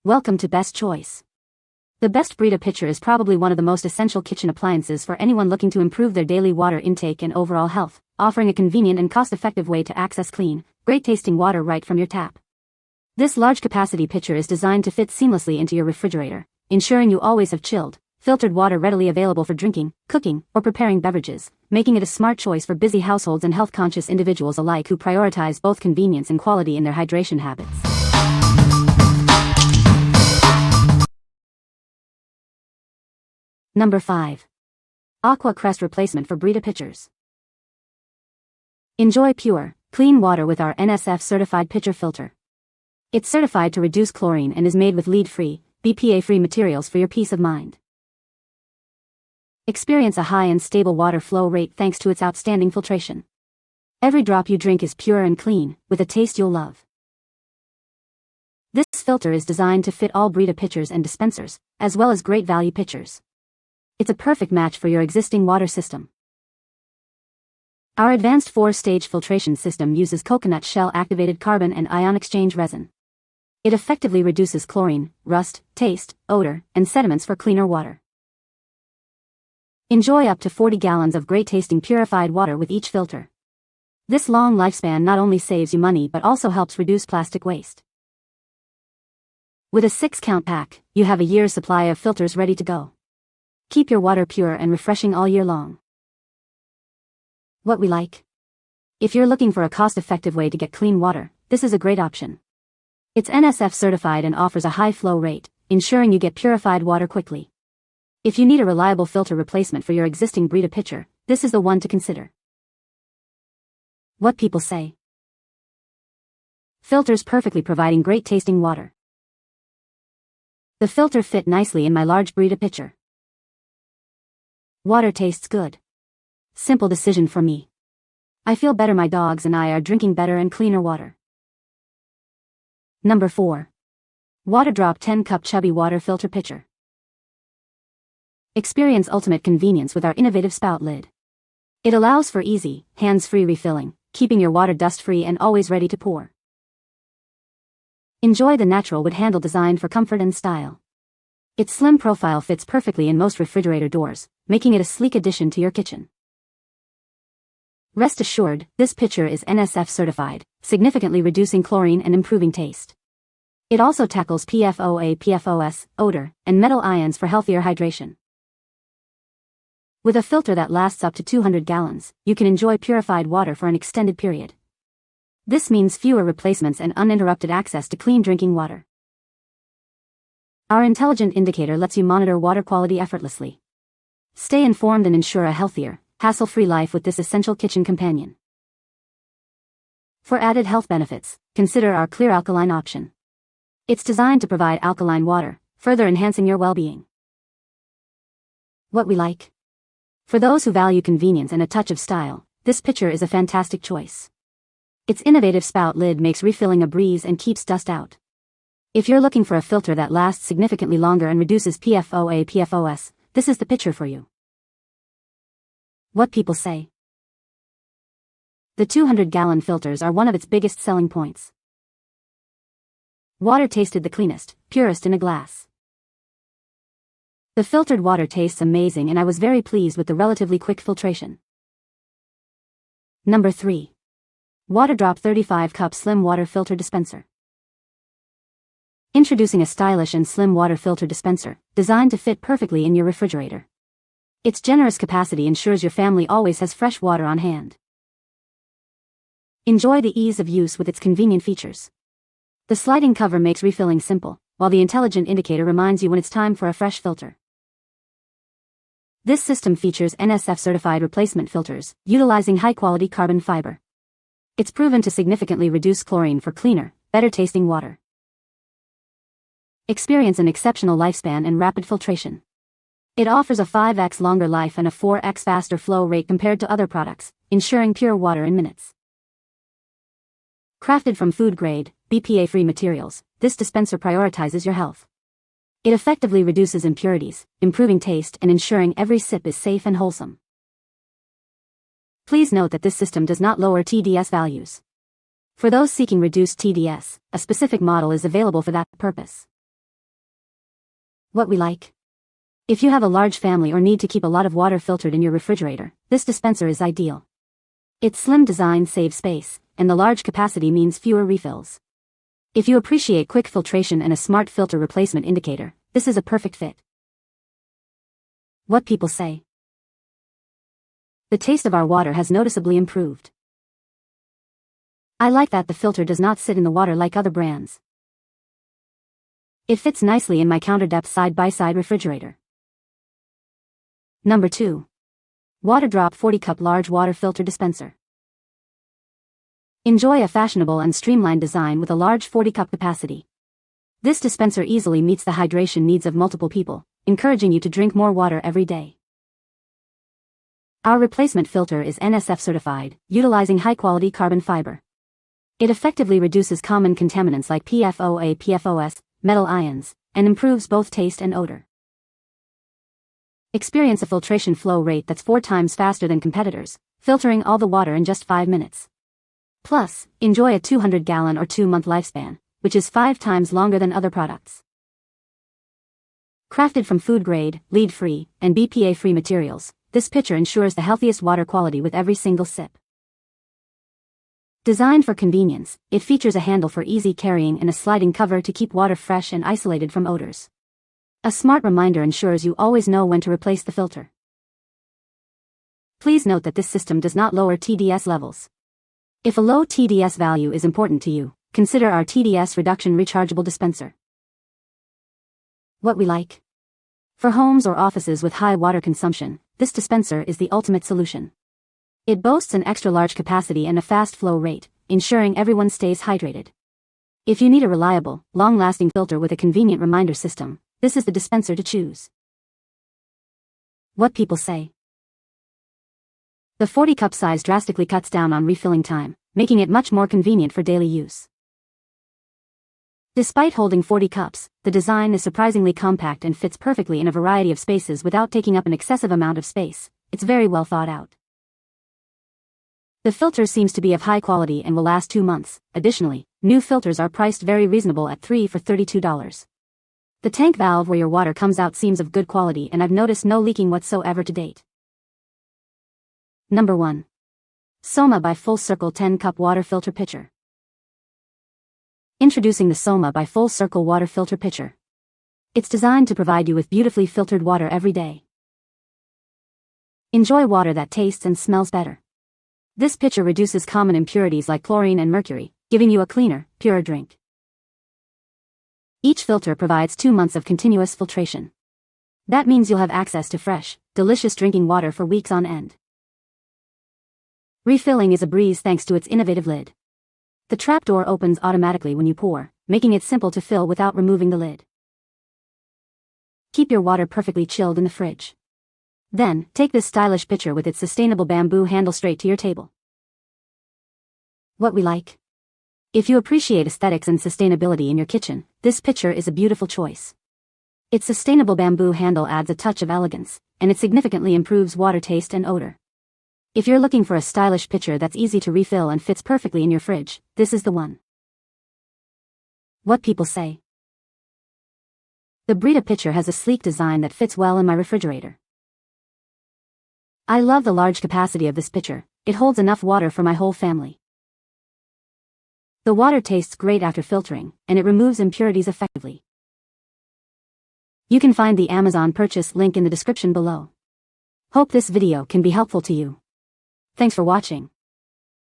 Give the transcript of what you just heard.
Welcome to Best Choice. The Best Brita Pitcher is probably one of the most essential kitchen appliances for anyone looking to improve their daily water intake and overall health, offering a convenient and cost-effective way to access clean, great-tasting water right from your tap. This large-capacity pitcher is designed to fit seamlessly into your refrigerator, ensuring you always have chilled, filtered water readily available for drinking, cooking, or preparing beverages, making it a smart choice for busy households and health-conscious individuals alike who prioritize both convenience and quality in their hydration habits. Number 5. AQUA CREST replacement for Brita Pitchers. Enjoy pure, clean water with our NSF-certified pitcher filter. It's certified to reduce chlorine and is made with lead-free, BPA-free materials for your peace of mind. Experience a high and stable water flow rate thanks to its outstanding filtration. Every drop you drink is pure and clean, with a taste you'll love. This filter is designed to fit all Brita pitchers and dispensers, as well as great value pitchers. It's a perfect match for your existing water system. Our advanced 4-stage filtration system uses coconut shell-activated carbon and ion exchange resin. It effectively reduces chlorine, rust, taste, odor, and sediments for cleaner water. Enjoy up to 40 gallons of great-tasting purified water with each filter. This long lifespan not only saves you money but also helps reduce plastic waste. With a 6-count pack, you have a year's supply of filters ready to go. Keep your water pure and refreshing all year long. What we like? If you're looking for a cost-effective way to get clean water, this is a great option. It's NSF certified and offers a high flow rate, ensuring you get purified water quickly. If you need a reliable filter replacement for your existing Brita pitcher, this is the one to consider. What people say. Filters perfectly providing great tasting water. The filter fit nicely in my large Brita pitcher. Water tastes good. Simple decision for me. I feel better, my dogs and I are drinking better and cleaner water. Number 4. Waterdrop 10-cup Chubby water filter pitcher. Experience ultimate convenience with our innovative spout lid. It allows for easy, hands-free refilling, keeping your water dust-free and always ready to pour. Enjoy the natural wood handle designed for comfort and style. Its slim profile fits perfectly in most refrigerator doors, making it a sleek addition to your kitchen. Rest assured, this pitcher is NSF certified, significantly reducing chlorine and improving taste. It also tackles PFOA, PFOS, odor, and metal ions for healthier hydration. With a filter that lasts up to 200 gallons, you can enjoy purified water for an extended period. This means fewer replacements and uninterrupted access to clean drinking water. Our intelligent indicator lets you monitor water quality effortlessly. Stay informed and ensure a healthier, hassle-free life with this essential kitchen companion. For added health benefits, consider our clear alkaline option. It's designed to provide alkaline water, further enhancing your well-being. What we like? For those who value convenience and a touch of style, this pitcher is a fantastic choice. Its innovative spout lid makes refilling a breeze and keeps dust out. If you're looking for a filter that lasts significantly longer and reduces PFOA, PFOS, this is the pitcher for you. What people say. The 200-gallon filters are one of its biggest selling points. Water tasted the cleanest, purest in a glass. The filtered water tastes amazing and I was very pleased with the relatively quick filtration. Number 3. Waterdrop 35-cup slim water filter dispenser. Introducing a stylish and slim water filter dispenser, designed to fit perfectly in your refrigerator. Its generous capacity ensures your family always has fresh water on hand. Enjoy the ease of use with its convenient features. The sliding cover makes refilling simple, while the intelligent indicator reminds you when it's time for a fresh filter. This system features NSF-certified replacement filters, utilizing high-quality carbon fiber. It's proven to significantly reduce chlorine for cleaner, better-tasting water. Experience an exceptional lifespan and rapid filtration. It offers a 5x longer life and a 4x faster flow rate compared to other products, ensuring pure water in minutes. Crafted from food-grade, BPA-free materials, this dispenser prioritizes your health. It effectively reduces impurities, improving taste and ensuring every sip is safe and wholesome. Please note that this system does not lower TDS values. For those seeking reduced TDS, a specific model is available for that purpose. What we like. If you have a large family or need to keep a lot of water filtered in your refrigerator, this dispenser is ideal. Its slim design saves space, and the large capacity means fewer refills. If you appreciate quick filtration and a smart filter replacement indicator, this is a perfect fit. What people say. The taste of our water has noticeably improved. I like that the filter does not sit in the water like other brands. It fits nicely in my counter depth side-by-side refrigerator. Number 2. Waterdrop 40 Cup Large Water Filter Dispenser. Enjoy a fashionable and streamlined design with a large 40 cup capacity. This dispenser easily meets the hydration needs of multiple people, encouraging you to drink more water every day. Our replacement filter is NSF certified, utilizing high-quality carbon fiber. It effectively reduces common contaminants like PFOA, PFOS, metal ions, and improves both taste and odor. Experience a filtration flow rate that's 4 times faster than competitors, filtering all the water in just 5 minutes. Plus, enjoy a 200-gallon or 2-month lifespan, which is 5 times longer than other products. Crafted from food-grade, lead-free, and BPA-free materials, this pitcher ensures the healthiest water quality with every single sip. Designed for convenience, it features a handle for easy carrying and a sliding cover to keep water fresh and isolated from odors. A smart reminder ensures you always know when to replace the filter. Please note that this system does not lower TDS levels. If a low TDS value is important to you, consider our TDS reduction rechargeable dispenser. What we like. For homes or offices with high water consumption, this dispenser is the ultimate solution. It boasts an extra large capacity and a fast flow rate, ensuring everyone stays hydrated. If you need a reliable, long-lasting filter with a convenient reminder system, this is the dispenser to choose. What people say. The 40 cup size drastically cuts down on refilling time, making it much more convenient for daily use. Despite holding 40 cups, the design is surprisingly compact and fits perfectly in a variety of spaces without taking up an excessive amount of space. It's very well thought out. The filter seems to be of high quality and will last 2 months. Additionally, new filters are priced very reasonable at 3 for $32. The tank valve where your water comes out seems of good quality and I've noticed no leaking whatsoever to date. Number 1. Soma by Full Circle 10 Cup Water Filter Pitcher. Introducing the Soma by Full Circle Water Filter Pitcher. It's designed to provide you with beautifully filtered water every day. Enjoy water that tastes and smells better. This pitcher reduces common impurities like chlorine and mercury, giving you a cleaner, purer drink. Each filter provides 2 months of continuous filtration. That means you'll have access to fresh, delicious drinking water for weeks on end. Refilling is a breeze thanks to its innovative lid. The trapdoor opens automatically when you pour, making it simple to fill without removing the lid. Keep your water perfectly chilled in the fridge. Then, take this stylish pitcher with its sustainable bamboo handle straight to your table. What we like. If you appreciate aesthetics and sustainability in your kitchen, this pitcher is a beautiful choice. Its sustainable bamboo handle adds a touch of elegance, and it significantly improves water taste and odor. If you're looking for a stylish pitcher that's easy to refill and fits perfectly in your fridge, this is the one. What people say. The Brita Pitcher has a sleek design that fits well in my refrigerator. I love the large capacity of this pitcher. It holds enough water for my whole family. The water tastes great after filtering, and it removes impurities effectively. You can find the Amazon purchase link in the description below. Hope this video can be helpful to you. Thanks for watching.